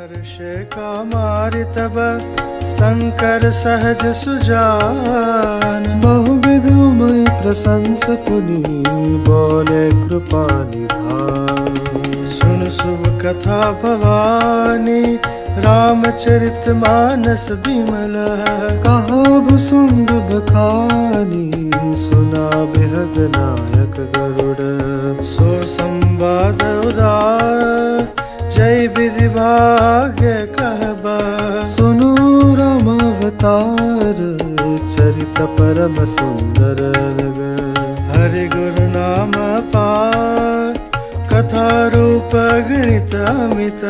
हर्ष का मारि तब शंकर सहज सुजान। बहुविध उमय प्रशंस पुनि बोले कृपा निधान। सुन शुभ कथा भवानी रामचरित मानस बिमल। कहा भुसुंड बखानी सुना बिहग नायक गरुड़। सो संवाद उदार जय विधि भाग्य कहबा। सुनो राम अवतार चरित परम सुंदर लग। हरि गुरु नाम पार कथा रूप गणित अमित।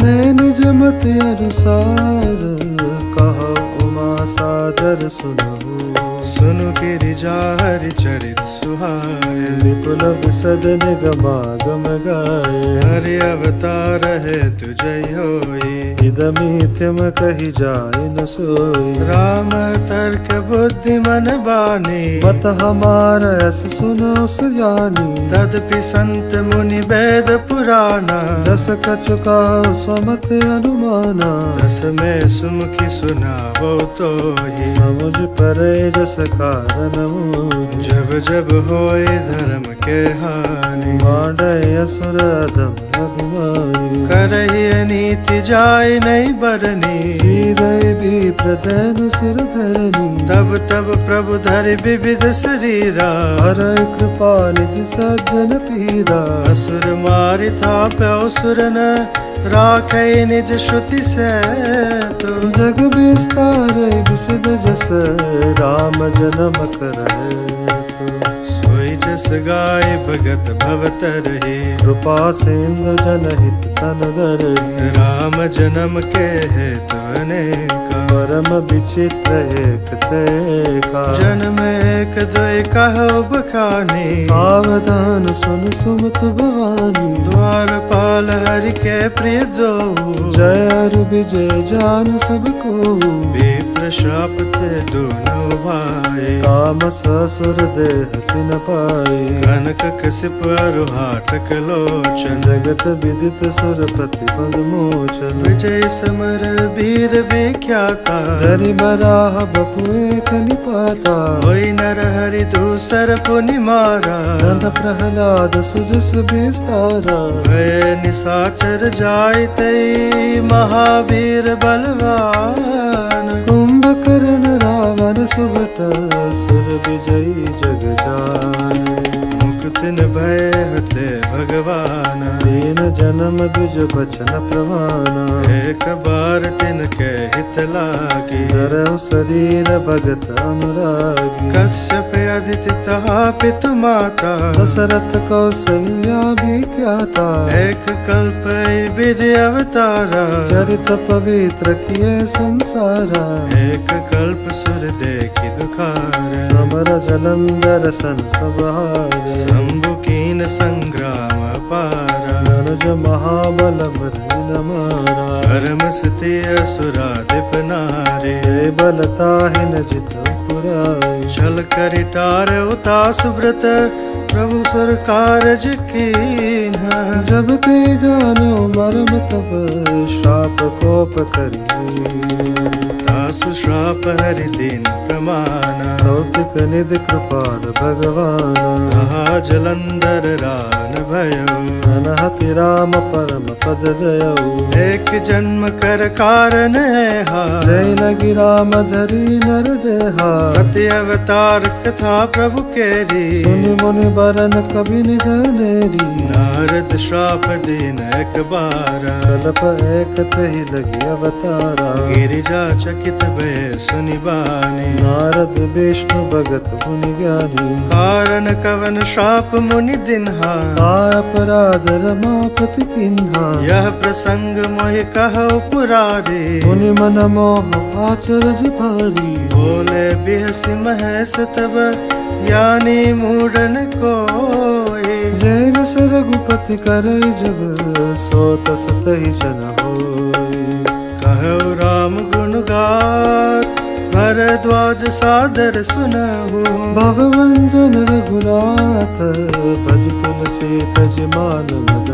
मैं निज मत अनुसार कहा उमा सादर सुनो। सुनु गिरिजा हरि चरित सुहाय। विपुल विसद निगमागम गाय। हरि अवतार है तुझै होई। इदमिथ्यम कही जाय न सोई। राम तर्क बुद्धि मन बानी। मत हमार यस सुनो सयानी। तदपि संत मुनि वेद पुराना। जस कछुका स्वमत अनुमाना। दस में सुमुखी सुनावो तोहि। समुझ परे जस कारण मोहि। जब जब होए धर्म के हानि। मांडय असुर अधम अभिमानी। करहि नीति जाय नहीं बरनी। सीधे भी प्रधनु सुर धरनी। तब तब प्रभु धरि विविध शरीरा। हरय कृपा निधि सज्जन पीरा। असुर मारि थाप्यौ सुरन राखै निज श्रुति से तो। जग विस्तार विसद जस राम जन्म करय तो। सोई जस गाय भगत भवतरहि। कृपा सिंधु जनहित तन धरहि। राम जन्म के हेतु अनेका। परम विचित्र एक तेका। जन्म एक दुई कहु बखानी। सावधान सुन सुमत भवानी। द्वारपाल हरि के प्रिय दो। जय अरु विजय जान सबको। विप्र श्राप ते दोनों भाई। तामस असुर देह तिन पाई। कनक कसिप अरु हाटक लोचन। जगत विदित सुर प्रतिपद मोचन। विजय समर वीर विख्याता। धरि बराह बपु एक निपाता। होई नर हरि दूसर पुनि मारा। धन प्रहलाद सुजस विस्तारा। भय निशाचर जाय तै महावीर बलवान। कुंभकर्ण रावण सुभट सुर विजयी जग जाय। मुकुतिन भय हते भगवान। दीन जन्म द्विज बचन प्रमाना। एक बार तिनके हित लागी। धरहु शरीर भगत अनुरागी। कश्यप अदिति तहा पितु माता। दशरथ कौसल्या विख्याता। एक कल्प विधि अवतारा। चरित पवित्र किए संसारा। एक कल्प सुर देखि दुखार। समर जलंधर सन सब हारे। शंभु कीन संग्राम पारा। अनुज महाबल मरहि न मारा। परम स्ति असुराधिप नारी। जय बलताहि न जितउ पुराई। छल करि टारउ सुब्रत प्रभु सुर कारज कीन्हा। जब ते जानो मर्म तब श्राप कोप करी। तासु श्राप हरि दीन प्रमाना। लौकिक निधि कृपाल भगवाना। कहा जलंधर रान भयो। अनहति राम परम पद दयऊ। एक जन्म कर कारण हा। जय लगी राम धरी नर देहा। प्रति अवतार कथा प्रभु केरी। सुनि मुनि बरन कवि निघनेरी। नारद श्राप दीन एक बारा। कल्प एक तहि लगी अवतारा। गिरिजा चकित भय सुनि बानी। नारद विष्णु भगत मुनि ज्ञानी। कारण कवन श्राप मुनि दिन्हा। काय अपराध रमापति किन्हा। यह प्रसंग मोहि कहु पुरारी। मुनि मन मोह आचरज भारी। बोले बिहसि महेश तब ज्ञानी मूढ़न कोई। जय जस रघुपति करई जब सो तस तहि जन होई। कहु राम गुण गात भरद्वाज सादर सुनहु। भवभंजन रघुनाथ भज तुलसी तज मान मद।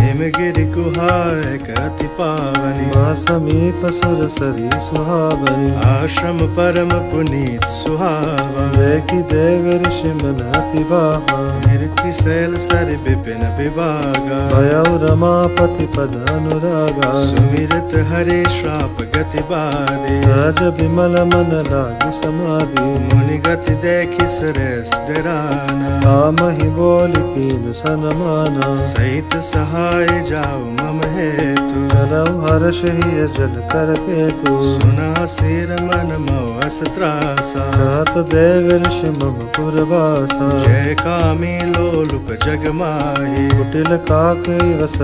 हे हिमगिरि गुहाय अति पावनी माँ समीप सुर सरी सुहावनी आश्रम परम पुनीत सुहावा देखी देव ऋषि मन अति बाहा निरखि शैल सर विपिन विभागा भयउ रमापति पद अनुरागा सुमिरत हरे श्राप गति बाधे सहज विमल मन लागी समाधि मुनि गति देखि सुरेश डराना काम ही बोल कीन सनमाना सहित सहाय जाओ मम हेतु करऊ हर्ष ही जल कर केतु सुना सिर मन मौस त्रासा कहत देव ऋषि मम पुरवासा जय कामी लोलुप जग माही कुटिल काकई वस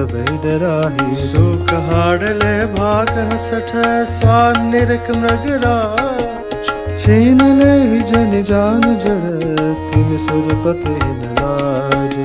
डराही सुख हाड़ले भाग हसठ स्वान निरक मृगराज छीन ले ही जन जान जड़ तिम सुरपति न लाज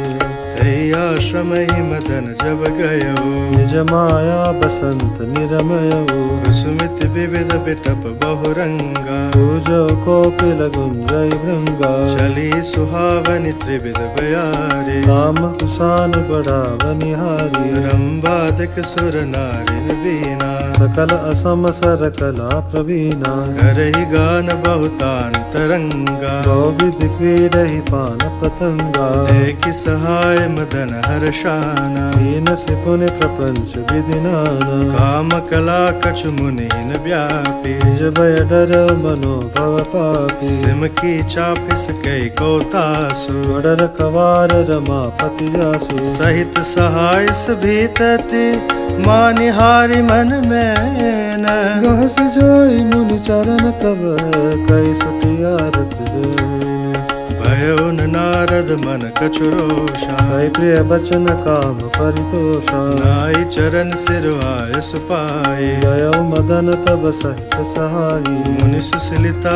आश्रम ही मदन जब गयो निज माया बसंत निरमयऊ कुसुमित विविध बिटप बहुरंगा पूजो कोकिल गुंजय भृंगा चली सुहावनी त्रिविध बयारी राम कुशान बड़ा बनिहारी रंबादिक सुर नारी बीना सकल असम सर कला प्रवीणा करहि गान बहुतान तरंगा विधि क्रीडहि पान पतंगा देखि सहाय मदन हर्षाना दीन से पुनि प्रपंच विधि नाना काम कला कछु मुनिन व्यापी निज भय डर मनोभव पापी सिम की चापिस कई कौतासु डर कवार रमापति जासु सहित सहाय भीतति मानिहारी मन में न गहस जोई मुनि चरण तब कई सुटियारत भयो न नारद मन कछुरोषा कई प्रिय बचन काम परितोषा नाई चरण सिरवाय सुपाई गयो मदन तब सहित सहाई मुनि सुसलिता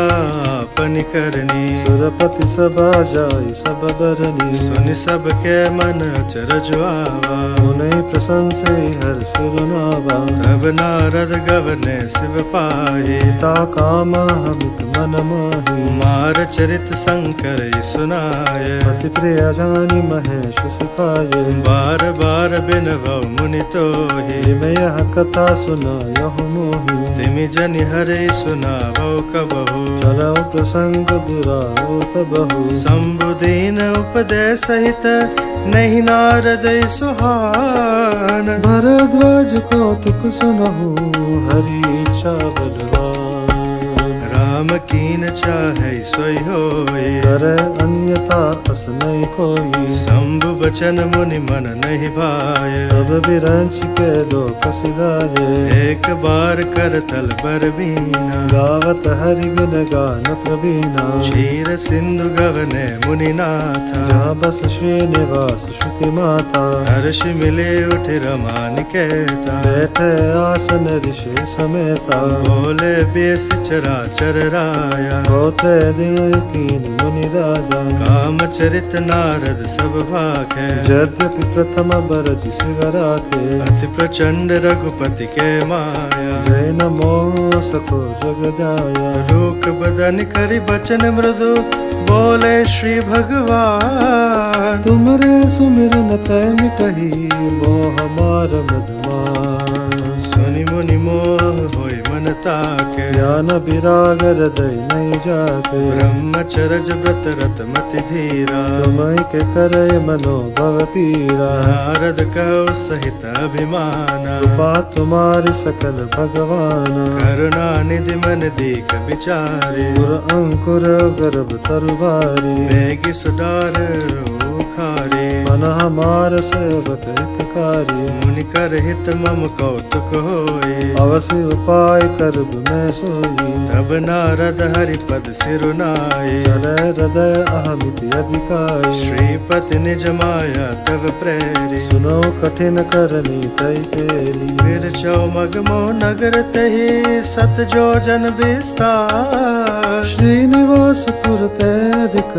अपनि करनी सुरपति सभा जाई सब बरनी सुनि सब के मन अचरज आवा उन्हीं प्रशंसे हर सिरुनावा तब नारद गवने शिव पाहि ता काम हमित मन माही मार चरित शंकर सुनाय अति प्रिय जानी महेश सिखाये बार बार बिनवौ मुनि तोहि मैं यह कथा सुनायहु मोहि तिमि जनि हरे सुनावौ कबहु चलो प्रसंग दुराओ तबहु संबुदीन उपदेश सहित नहीं नारद सुहान भरद्वाज को तुक सुनहु हरि इच्छा बलवान राम कीन चाहे सोई होई करे अन्यथा अस नहीं कोई शंभु बचन मुनि मन नहीं भाय तब बिरंच के लोक सिधारे एक बार कर तल बर बीना गावत हरि गुण गान प्रवीणा क्षीर सिंधु गवने मुनि नाथा जहाँ बस श्रीनिवास श्रुति माता हर्ष मिले उठ रमान कहता बैठे आसन ऋषि समेता बोले बेस चराचर राया होते दिन कीन मुनि राजा काम चरित नारद सब भाखे यद्यपि प्रथम बरज शिव राखे अति प्रचंड रघुपति के माया जय नमो सको जग जाया रूख बदन करि बचन मृदु बोले श्री भगवान तुमरे सुमिरन तय मिटही मोह मार मधुमान सुनि मुनि मोह होय मन ताके ज्ञान विराग हृदय नहीं जाके ब्रह्मचर्य व्रत रत मति धीरा तुम्हि के करे मनोभव पीरा नारद कहो सहित अभिमाना कृपा तुम्हारी सकल भगवान करुणा निधि मन दीख विचारे गुर अंकुर गर्भ तरुबारी बेगी सुडार उखारे मन हमार सेवक हितकारी मुनि कर हित मम कौतुक होय अवश्य उपाय करब मैं सोई तब नारद हरिपद सिरुनाए चले हृदय अहमिति अधिकारी श्रीपति निज माया तव प्रेरी सुनो कठिन करनी तय केली फिर चौमग मो नगर तहि सत जो जन विस्तार श्रीनिवास पुर अधिक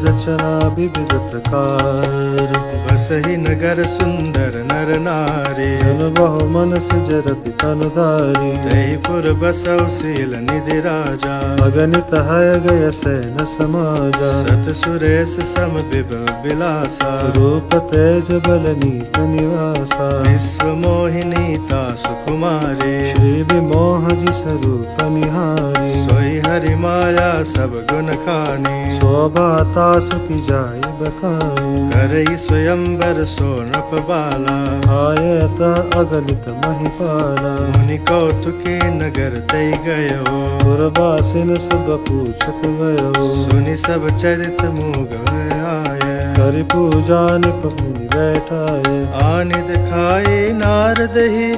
रचना विविध प्रकार बस ही नगर सुंदर नर नर नारी। जन बहु मनस जरति तनुधारी। तहि पुर बसौ शील निधि राजा। अगणित हय गय सैन समाजा। सत सुरेश सम विभव विलासा। रूप तेज बल नीत निवासा। विश्व मोहिनी तासु कुमारी। श्री विमोह जिस रूप निहारी। सोई हरि माया सब गुण खानी। शोभा तासु की जाय बखानी। करई स्वयंवर सो नृप बाला। आयत अगणित महिपाला। मुनि कौतुकी नगर तै गयो। पुरवासिन सब पूछत भयो। सुनि सब चरित मूग आय। करि पूजा निप मुनि बैठाए। आनिद खाए नारद ही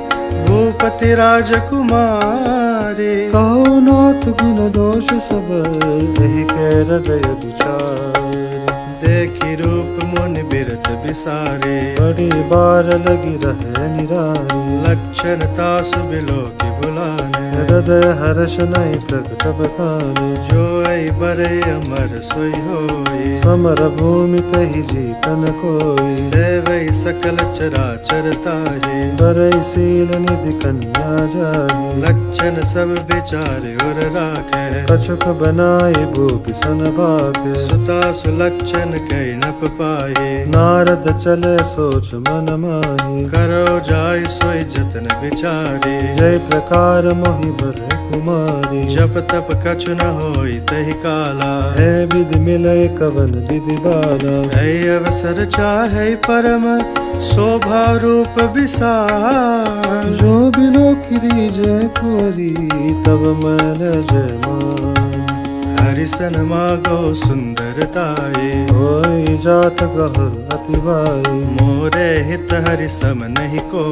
भूपति राजकुमारी। कहो नाथ गुण दोष सब एहि के हृदय विचार। देखी रूप मुनि बिरत बिसारे। बड़ी बार लगी रहे निरारी। लक्षण तासु बिलोकी बुलाने। हृदय हर्ष नहीं प्रकट बखाने। जो आई बरे अमर सोई होई। समर भूमि तहि जीतन कोई। सेवई सकल चराचर ताहि। बरई सील निधि कन्या जाहि। लक्षण सब विचार उर राखे। कछुक बनाए भूपि सन भागे। सुता सुलक्षण कई नप पाए। नारद चले सोच मन माही। करो जाय सोई जतन विचारे। जय प्रकार मोहि बर कुमारी। जप तप कछु न होई तहि काला। है विधि मिलय कवन विधि बाला। ऐ अवसर चाहे परम शोभा रूप विशाल। जो बिलो किरी जय कुंवरी तब मैल जय मान। हरिसन मागो सुंदरताए। होई जात गहर अति भाई। मोरे हित हरि सम नहीं को।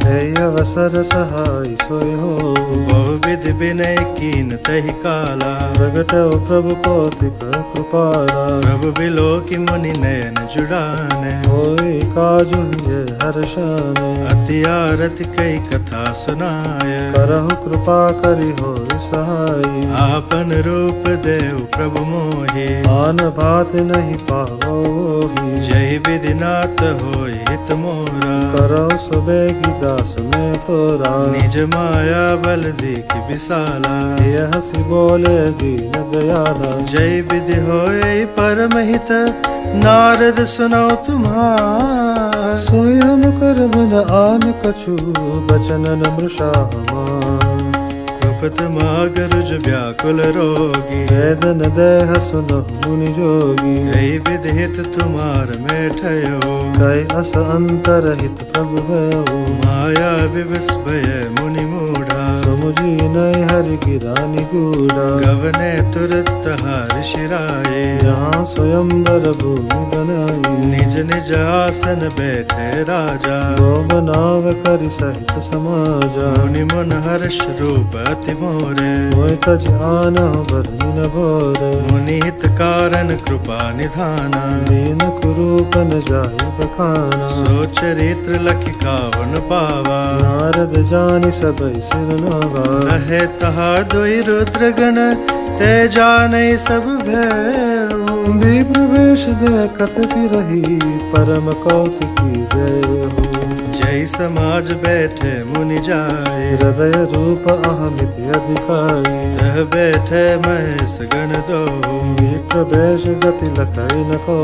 है अवसर सहाय सोय हो। बहु विधि विनय कीन तहि काला। प्रगटो प्रभु कौतिक कृपाला। प्रभु बिलो की मुनि नयन जुड़ाने। होई काजु जय हर्षाने। अति आरति कई कथा सुनाय। करहु कृपा करि होई सहाय। आपन रूप देव प्रभु मोहि। आन बात नहीं पावोहि। जय विधि नाथ होय हित मोरा। करहु सुबेगी दास में तोरा। निज माया बल देखि विशाला। ये हंसी बोले दीन दयाला। जय विधि होय परम हित नारद सुनो तुम्हार। स्वयं कर मन आन कछु बचनन मृषा हमार। कृपत मागरुज व्याकुल रोगी। वेदन देह सुनहु मुनि जोगी। कई विधित तुम्हार में ठयो। कई अस अंतर हित प्रभु भयो। माया विवश भय मुनि मूढ़ा। समुझी नहीं हरि गिरानी गूढ़ा। गवने तुरत हार शिराए। जहाँ स्वयंवर भूमि बनाई। निज निज आसन बैठे राजा। गो बनाव करि सहित समाजा। मुनि मन हर्ष रूप अति मोरे। मोहि तज आनहु बरनि न भोरे। मुनि हित कारण कृपा निधाना। दीन कुरूप न जाहि बखाना। सो चरित्र लखि कावन पावा। नारद जानि सबई सिर नवा। रहे तहा दुई रुद्रगण ते जानै सब भय। विप्र वेश देखत फिरहि परम कौतुकी देहु। जय समाज बैठे मुनि जाए। हृदय रूप अहमित अधिकारी। तह बैठे महेश गण दो। विप्र वेश गति लखई न को।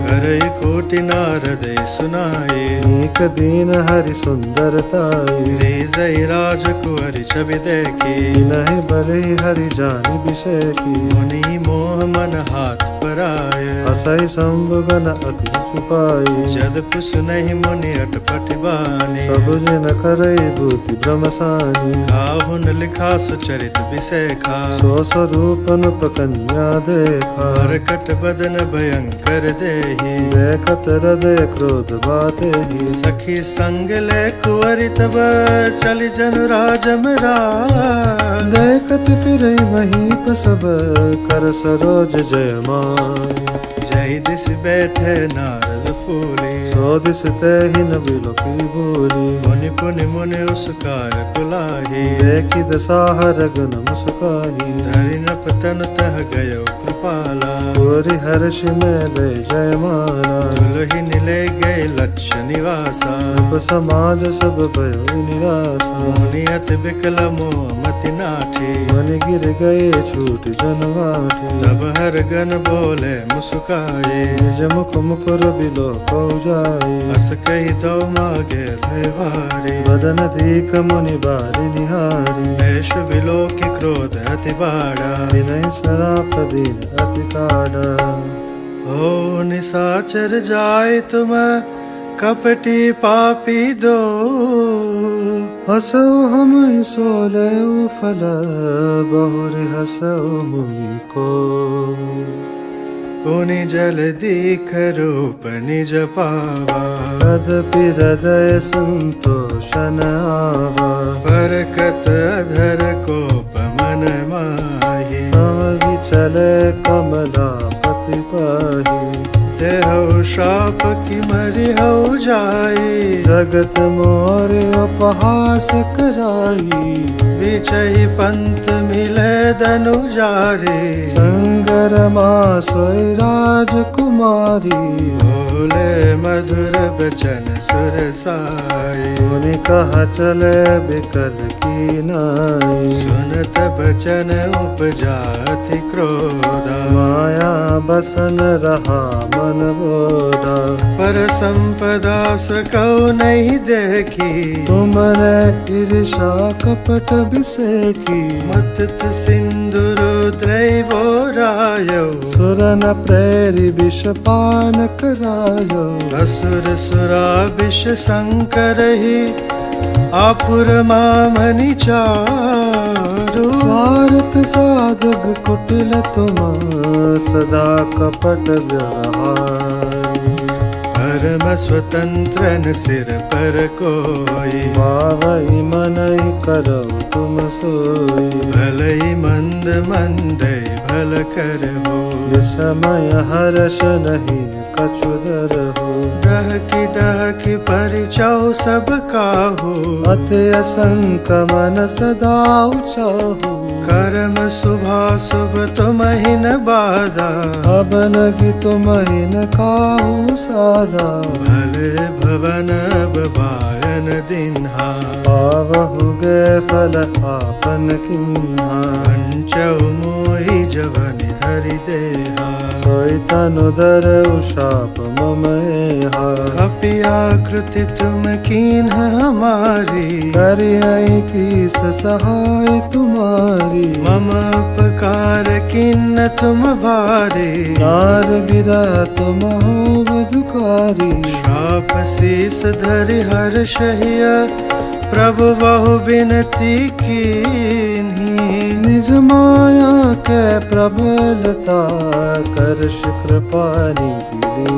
करई कोटि नारद सुनाए। नीक दीन हरि सुंदरताई। जय राज कुंवरि छवि देखी। नहीं बलि हरि जानि बिसेकी। मुनि मोह मन हाथ पराय। असई संबगन अति छुपाई। जद पुस नहीं मुनि अटपट बानी। सब जन करई भूति ब्रह्मसानी। काहुन लिखा सुचरित विशेखा। सो स्वरूपन प्रकन्या देखा। मरकट बदन भयंकर देहि। देखत हृदय क्रोध बाते ही। सखी संग ले कुंवरि तब चली जनु राजमरा। देखत फिरई महीप सब कर सरोज जयमान। जय दिस बैठे नारद फूले। सो सो दिस ते ही न बिलो की बोली। मुनि पुनि मुनि उसका कुलाही, देखी दसाहर गन मुस्काही। धरि न पतन तह गयो कृपाला, गोरी हर्ष में ले जयमाला। दुलहिन ले गए लक्ष्य निवासा, रूप समाज सब भयो निराशा। मुनि अति बिकल मोह मति नाठी, मन गिर गए छूट जनवाठी। तब हर गन बोले मुस्काए, निज मुख मुकुर बिलो कौ जाई। हस कही दो मागे भय भारी, बदन दीक मुनि बारी निहारी। वेश बिलो की क्रोध अति बाड़ा, विनय सराप दीन अति काड़ा। हो निशाचर जाय तुम कपटी पापी दो, हसौ हम सोले फल बहुर हसौ मुनि को। पुनि जल दीख रूप निज पावा, तदपि हृदय संतोषन आवा। फरकत अधर कोप मन माही, समधि चले कमलापति पाही। देहु शाप की मरिहु जाई, जगत मोर उपहास कराई। बिचहि पंथ मिले धनुजारी, संगर सोई राजकुमारी। बोले मधुर बचन सुरसाई, मुनि कहा चले बिकल की नाई। सुनत बचन उपजा अति क्रोधा, माया बसन रहा मन बोधा। पर संपदा सकौ नहीं देखी, तुमरे ईर्षा कपट बिसेकी। मत सिंदूर द्रैवो रायो, सुरन प्रेरि विष पान करायो। असुर सुरा विष संकर ही, आपुर मामनि चारु। स्वार्थ साधक कुटिल तुम सदा कपट व्यवहारी। परम स्वतंत्र न सिर पर कोई, भावई मनई करो तुम सोई। भलई मंद मंदे भल कर हो, विस्मय हर्ष नहीं कछुदर हो। डहकी परिचौ सब काहू, अति असंक मन सदा उचाहू। कर्म शुभाशुभ तुमहि न बाधा, अब नगी तुमहि न काहू साधा। भले भवन अब बायन दिन्हा, पावहु गे फल आपन किन्हा। पंचौ मोहि जवनि धरि देहा, सोई तनु दर उशाप मम एहा। कपियाकृति तुम कीन्ह हमारी, करियई कीस सहाय तुम्हारी। मम उपकार किन्न तुम भारी, नार बिरा तुम हो दुखारी। श्राप शीस धरि हर्षहिय, प्रभु बहु विनती कीन्ही। निज माया के प्रबलता करश कृपा निधि।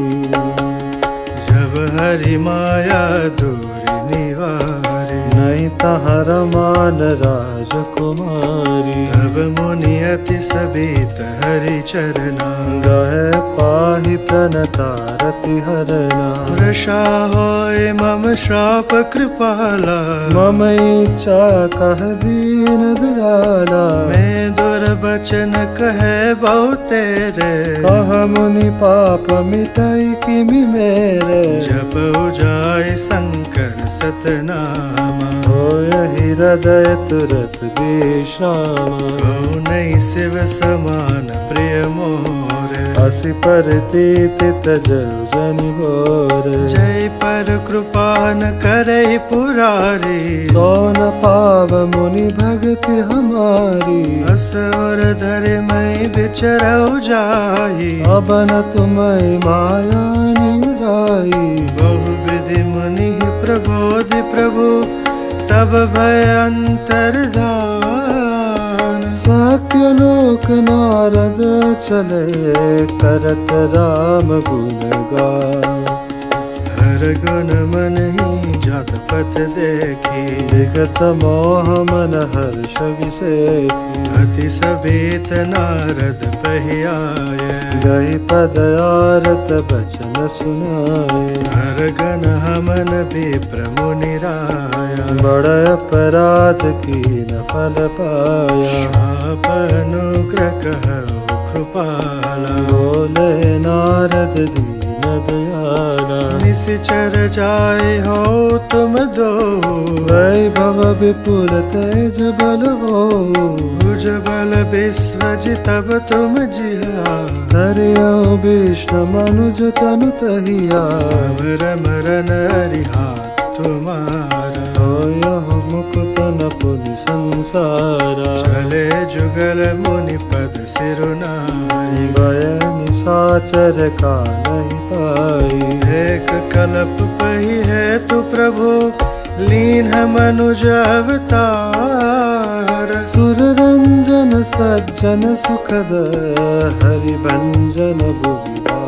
जब हरि माया दूरि निवारी, नहीं तहर मान राजकुमारी। तब मुनि अति सबीत हरि चरना, गहे पाहि प्रणता रति हरना। वृषा होय मम श्राप कृपाला, मम इच्छा कह दीन दयाला। मैं दुर्वचन कहे बहु तेरे, कह मुनि पाप मिटाई किमि मेरे। जप उजाय शंकर सतनामा, होय हृदय तुरत विश्राम। कौ नहीं शिव समान प्रिय मोर, असि परतीत तजरु जनि भोर। जय पर कृपा न करई पुरारी, सो न पाव मुनि भगति हमारी। असुर धरि मैं बिचरऊ जाई, अब न तुम्हें माया निराई। बहु विधि मुनि प्रबोधि प्रभु, तब भय अंतर्धान। सत्यलोक नारद चले करत राम गुण गान। हर गुण मन ही जात पथ देखी, विगत मोह मन हर्ष विसेखी। अति सवेत नारद पहियाए, गई पद आरत बचन सुनाए। हर गण हमन विप्र मुनि राया, बड़ अपराध की न फल पाया। आप अनुग्रह कहु कृपाला, बोले नारद दीन दयाला। निश्चर जाय हो तुम दो, वैभव विपुल तेज बल हो। भुज बल विश्वज तब तुम जिया, धरियो विष्णु मनुज तनु तहिया। समर मरन हरिहाथ तुम्हारा, होयहु मुकुत न पुनि संसारा। चले जुगल मुनि पद सिरुनाई, भय निशाचर का नहीं पाई। एक कल्प पही है तु प्रभु, लीन मनुज अवतार। सुर रंजन सज्जन सुखद, हरि भंजन बुझा।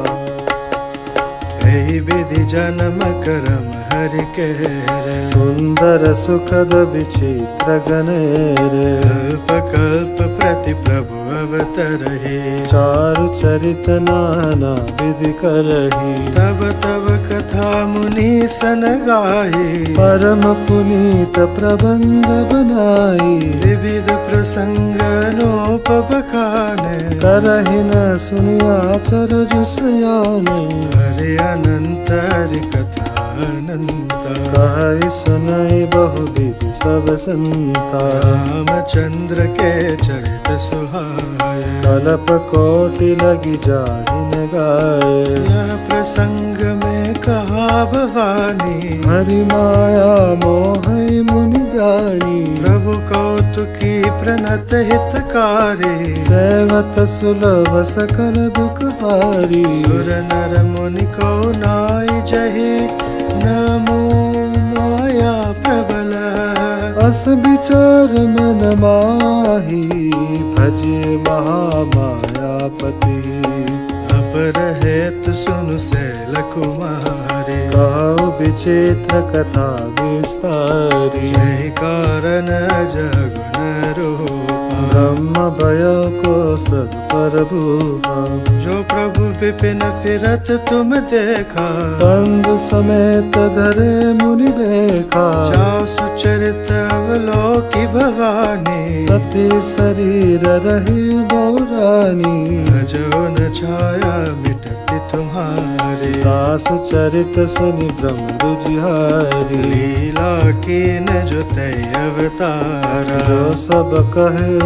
यही विधि जन्म करम हरि केरे, सुंदर सुखद विचित्र गनेरे। कल्प कल्प प्रति प्रभु अवतरहि, चारु चरित नाना विधि करही। तब तब कथा मुनि सन गाई, परम पुनीत प्रबंध बनाई। विविध प्रसंग अनूप बखाने, करहि न सुनिया चर जुसयाने। हरि अनंत हरि कथा अनंत, कहई सुनई बहु विधि सब संता। रामचंद्र के चरित सुहाए, कल्प कोटि लगी जाहिन गाए। यह प्रसंग में कहा भवानी, हरि माया मोहई मुनि गानी। प्रभु कौतुकी प्रणत हितकारी, सेवत सुलभ सकल दुख हारी। सुर नर मुनि को नाई जहि, नमो माया प्रबल। अस विचार मन माही, भजे महामायापति। अपर हेतु सुनु शैल कुमारी, कहु विचित्र कथा विस्तारी। यही कारण जगुन रूपा, ब्रह्म भयो को सब पर भूपा। जो प्रभु विपिन फिरत तुम देखा, बंधु समेत धरे मुनि बेखा। जाओ सुचरित अवलोकी भवानी, सती शरीर रही बहुरानी। जो न छाया मिटती तुम्हारी, दासु चरित सुनि ब्रह्म रुझिहारी। लीला कीन जो तय अवतारा, जो सब कहे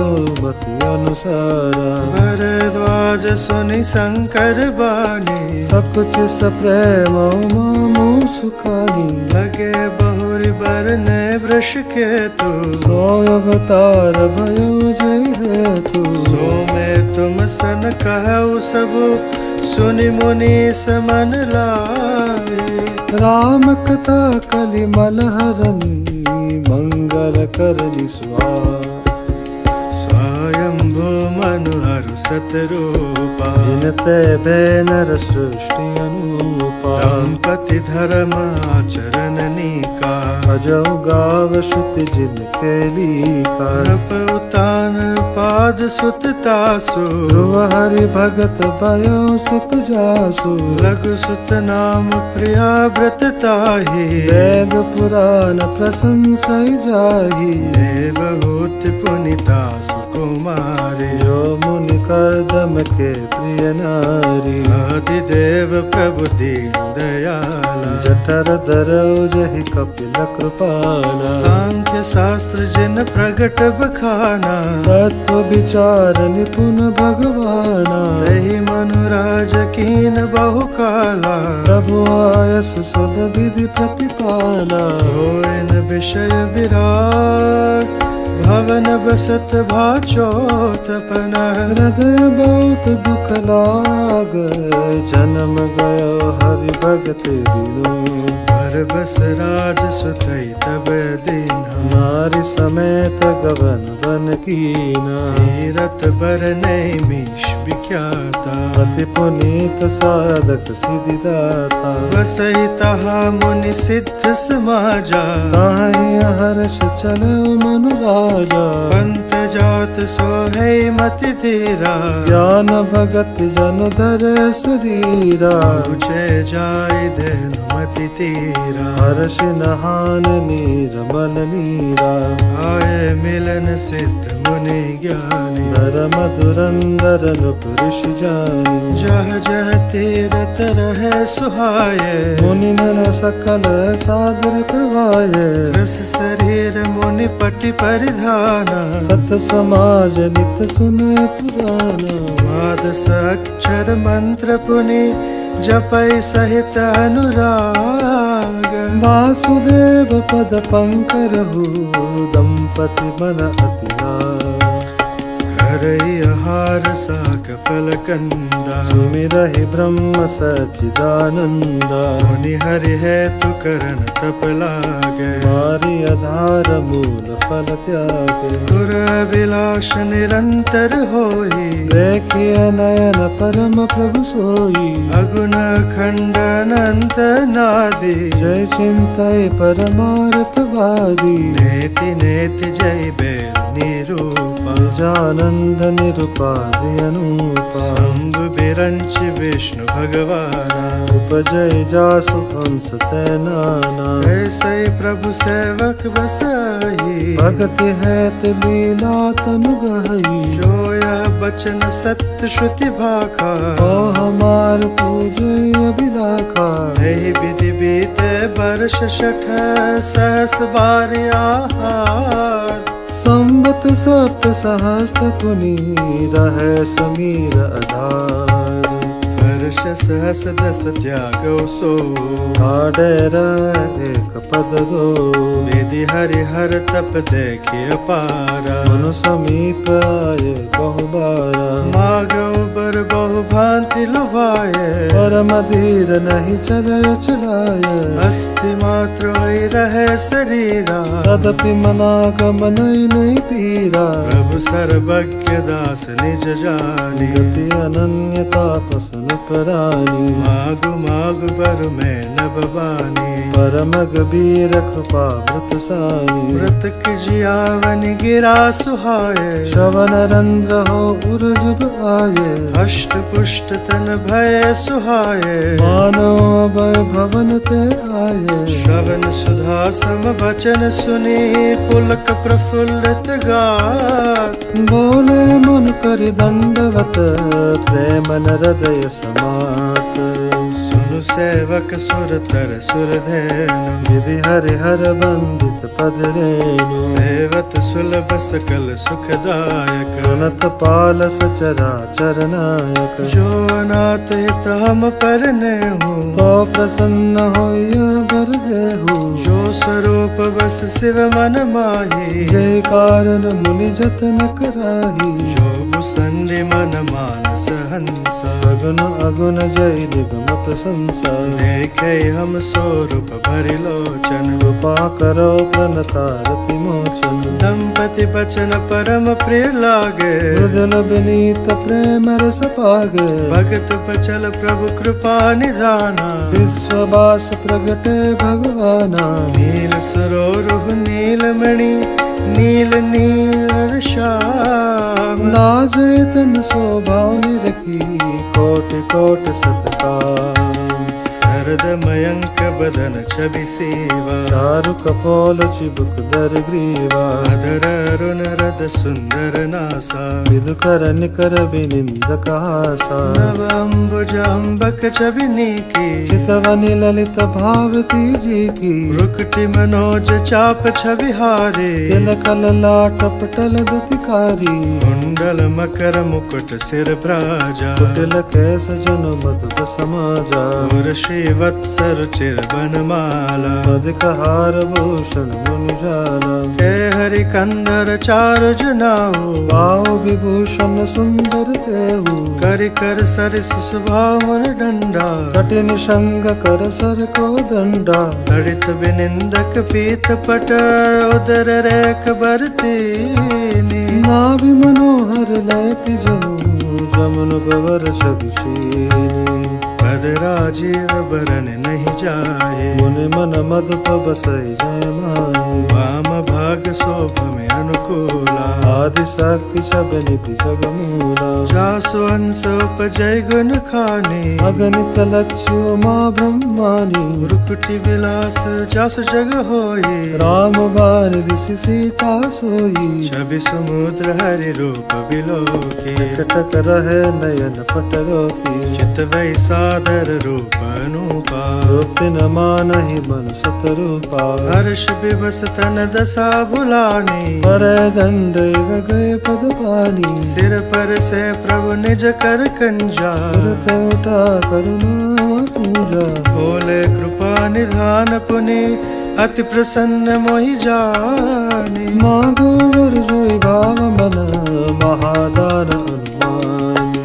मति अनुसारा। भरद्वाज सुनि शंकर बानी, सकुच सप्रेम मामू सुखानी। लगे बहुरी बरने वृष के तु, सो अवतार भयो जय हेतु। सो में तुम सन कहु सब, सुनि मुनि समन लाए। राम कथा कलि मलहरनी, मंगल करनी सुहार। स्वयंभू मनुहरु सतरूपा, जिनते बेनर सृष्टि अनुपा। दंपति धर्म आचरण नीका, अजौ गाव श्रुति जिनके लीका। नप उतान पाद सुत तासु, ध्रुव हरि भगत भयो सुत जासु। लघु सुत नाम प्रिया व्रत ताहि, वेद पुराण प्रशंसई जाहि। देवहूति पुनिता सुकुमारी, जो मुनि करदम के प्रिय नारी। आदिदेव प्रभु दीन दयाला, जठर धरऊ जहि कपिल कृपाला। सांख्य शास्त्र जिन प्रगट बखाना, तत्व विचार निपुण भगवाना। तहि मनुराज कीन बहु काला, प्रभु आयस सब विधि प्रतिपाला। होइन विषय विराग, भवन बसत भाचोतपन। हृदय बहुत दुख लाग, जन्म गयो हरि भगत बिनु। पर बस राज सुतई तब दीन्हा, नारी समेत गवन बन कीना, तीरथ बरने मीश विख्याता, अति पुनीत साधक सिद्धिदाता, बसहि तहा मुनि सिद्ध समाजा, ताहि हर्ष चलो मनु राजा, पंत जात सोहै मति धीरा, ज्ञान भगत जन धर शरीरा, ऊंचे जाय देनु मति तीरा, हर्ष नहान नीरमल नीरा, आए मिलन सिद्ध मुनि ज्ञानी, धर्म धुरंधर नुप ऋषि जानी, जह जह तीरथ रहे सुहाये, मुनि नर सकल सादर करवाये, रस शरीर मुनि पटि परिधाना, सत समाज नित सुने पुराना, द्वादश अक्षर मंत्र पुनि जपै सहित अनुराग, वासुदेव पद पंकरहु दंपति मन अति लाग, करई आहार साक फल कंदा, सुमिरहि ब्रह्म सच्चिदानंदा, मुनि हरि है तु करन तप लागे, मारि आधार मूल फल त्यागे, गुर अभिलाष निरंतर होई, देखिय नयन परम प्रभु सोई, अगुण खंडन अंत नादि, जय चिंतय परमार्थ वादी, नेति नेति जय बेल निरूपा, निजानंद निरुपाधि अनुपा, शंभ बिरंच विष्णु भगवाना, उपजय जासु हंस तैनाना, ऐसे प्रभु सेवक बसाई, भगति है लीला तनु गहई, जो यह बचन सत्य श्रुति भाखा, ओ हमार पूजय अभिलाखा, यही विधि बीते वर्ष शठ सहस बार आहार, संवत सप्त सहस्त्र पुनि रहे समीर आधार, वर्ष सहस दस त्यागो सो, आडेर एक पद दो, विधि हरिहर तप देखिय पारा, मनु समीप आए बहुबारा, मागो बर बहु भांति लुभाए, परम धीर नहीं चलय चलाय, अस्थि मात्र होई रहे शरीरा, तदपि मनागम नहीं पीरा, प्रभु सर्वज्ञ दास निज जानी, गति अनन्यता पसन परानी, मागु मागु बर में नभ बानी, परम गंभीर कृपा व्रत सानी, व्रत की जियावन गिरा सुहाए, श्रवण रंध्र हो उर्जब आये, अष्ट पुष्ट तन भय सुहाए, मानो अभय भवन ते आये, श्रवण सुधा सम वचन सुनी, पुलक प्रफुल्लित गात, बोले मन करि दंडवत, प्रेम न हृदय समात, सुनु सेवक सुर तर सुर धेनु, विधि हरिहर बंदित पद रेणु, सेवत सुलभ सकल सुखदायक, प्रणत पाल सचराचर नायक, जो अनाथ हित हम परने हूँ, तो प्रसन्न होय बर देहु, जो स्वरूप बस शिव मन माही, जय कारण मुनि जतन कराही, जो भुसंडि मन मानस हंसा, सगुन अगुन जय निगम प्रशंसा, देखे हम स्वरूप भरि लोचन, कृपा करो प्रणतारति मोचन, दंपति बचन परम प्रिय लागे, मृदुल विनीत प्रेम रस पागे, भगत बचल प्रभु कृपा निधाना, विश्ववास प्रगटे भगवाना, नील सरोरुह नीलमणि, नील नील श्याम, लाजे तन शोभा निरखी, कोटि कोटि सत्कार, शरद मयंक बदन छवि सेवा, चारु कपोल चिबुक दर ग्रीवा, अधर अरुण रद सुंदर नासा, विदु कर निकर विनिंद कहासा, नव अम्बुज अम्बक छवि नीकी, चितवनि ललित भावती जी की, रुकटि मनोज चाप छवि हारे, तिलक ललाट पटल दतिकारी, कुंडल मकर मुकुट सिर भ्राजा, कुटिल कैस जन मधुप समाजा, और श्री वत्स रुचिर बनमाला अधिक हार भूषण मुनिजाला के हरि कंदर चारु जनाऊ पाओ विभूषण सुंदर तेहु करि कर सरिस सुभाव मन डंडा कठिन संग कर सर को दंडा लड़ित विनिंदक पीत पट उदर रेख बरतीनी नाभि मनोहर लयति जनु जमुन बवर छबिशीनी पद राजीव बरन नहीं जाए मुनि मन मधुप बसई जय माए वाम भाग शोभ में अनुकूला आदि शक्ति शब निधि जगमूला जासु अंश उपजय गुण खाने अगणित लक्ष्य माँ ब्रह्मानी मुरुकुटि विलास जस जग होए राम बार दिसि सीता सोई छवि समुद्र हरि रूप बिलोके कटक रहे नयन पटरो की चित वै सादर रूप अनुपा रूप न मानहि मन सतरूपा हर्ष विवस तन दशा बुलाने पर दंड गए पद पानी सिर पर से प्रभु निज कर कंजा तुरत उठा करुणा पूजा भोले कृपा निधान पुनि अति प्रसन्न मोहि जाने मागो वर जोई भाव मन महादान अनुमानी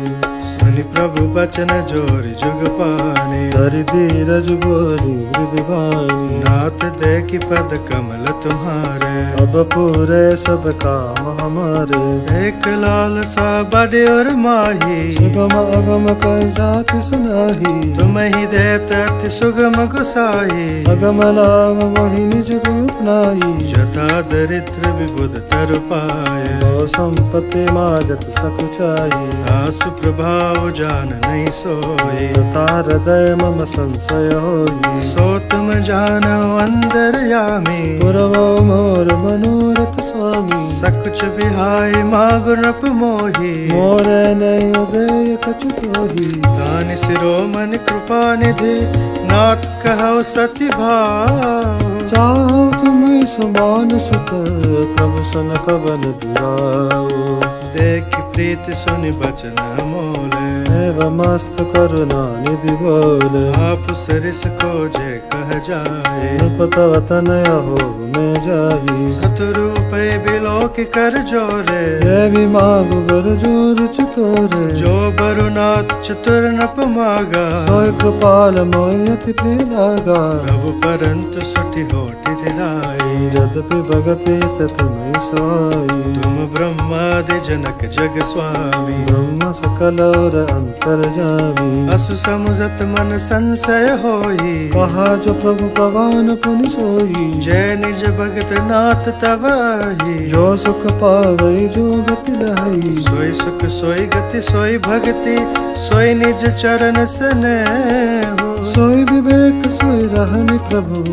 सुनि प्रभु बचन जोरि जुग पाने धरि धीरज बोली मृदुबानी नाथ देखि पद कमल तुम्हारे अब पूरे सब काम हमारे एक लाल सा बड़े और माही सुगम अगम कई जाति सुनाही तुम ही देत अति सुगम गुसाई अगम लाभ वही निज रूप नाई जथा दरिद्र विबुध तरु पाए ओ संपत्ति माजत सकुचाई दासु प्रभाव जान नहीं सोए तथा हृदय मम संशय होई सो तुम जानो अंतर्यामी पुरवो मोर मनोरथ स्वामी सकुच बिहाय मागु नप मोही मोर नहीं उदय कछु तोही दान शिरोमणि कृपा निधि नाथ कहो सति भाव चाहो तुम्हें समान सुत प्रभु सन कवन दुराओ देखि प्रीति सुनि बचन अमोले एवं मस्त करुणा निधि बोले आप सरिस खोजे कह जाए नृपतव तनय हो में जाही सतरूप बिलोक कर जोरे देवी मागु बर जोर चितोरे जो बरुनाथ चतुर नप मागा सोय कृपाल मोय अति प्रिय लागा प्रभु परंतु सुटि होटि राई यद्यपि भगति ततमय सोई तुम ब्रह्मादि जनक जग स्वामी ब्रह्म सकल और अंतर्जामी असु समुझत मन संशय होई कहा जो प्रभु पवन पुनि सोई जय निज भगत नाथ तवाही जो सुख पावई जो गति लहई सोई सुख सोई गति सोई भक्ति सोई निज चरण स्नेह सोई विवेक सोई रहनि प्रभु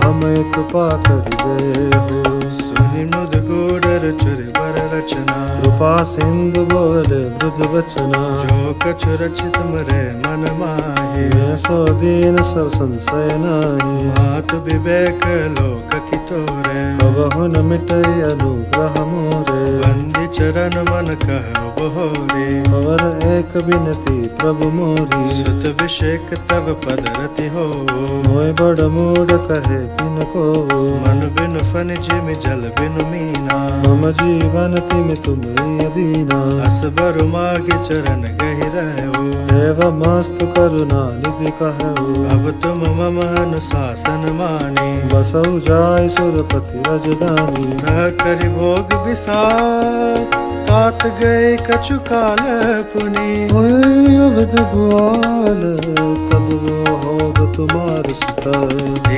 हमें कृपा कर दे हो सुनि मुद गोडर चुर बर रचना कृपा सिंधु बोले मृदु वचना जो कछु रचित मरे मन माही मैं सो दीन सब संशय नाही मात विवेक लोक की तोरे कबहु न मिटई अनुग्रह मोरे बंदी चरण मन कह बहोरे और एक बिनती प्रभु मोरी सुत विषेक तब पद रति हो मोय बड़ मूड कहे बिन को मन बिन फन जिमि जल बिन मीना मम जीवन तिम तुम दीना अस बरु मागे चरण गहिरहो देव मस्त करुणा निधि कहु अब तुम मम अनुशासन माने बसौ जाय सुरपति रजधानी तह करि भोग विसार तात गए कछु काल पुनि होय अवध भुआल तब वो होब तुम्हार सुता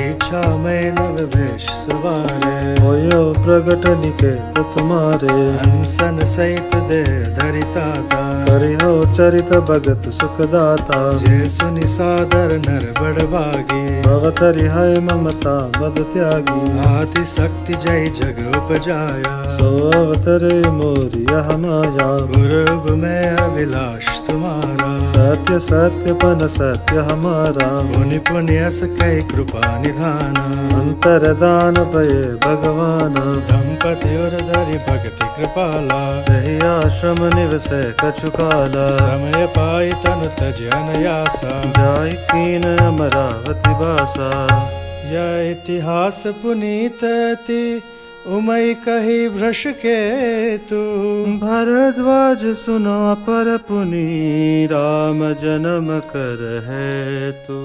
इच्छा में नव भेष सवारे होयो प्रगट निकेत तुम्हारे अनसन सहित दे धरिताता करिहो चरित भगत सुखदाता जे सुनि सादर नर बड़भागी भवतरि है ममता मद त्यागी आदि शक्ति जय जग उपजाया सो अवतरे मोर यह माया गुरु में अभिलाष तुम्हारा सत्य सत्य पन सत्य हमारा मुनि पुण्यस कै कृपा निधान। अंतरदान पये भगवान, दंपति और धरि भगति कृपाला। तहि आश्रम निवसै कछु काला, समय पाई तनु तज अनयासा। जाय कीन अमरावति बासा। यह इतिहास पुनीत अति उमय कही भ्रश केतु। भरद्वाज सुना पर पुनि, राम जन्म कर है तू।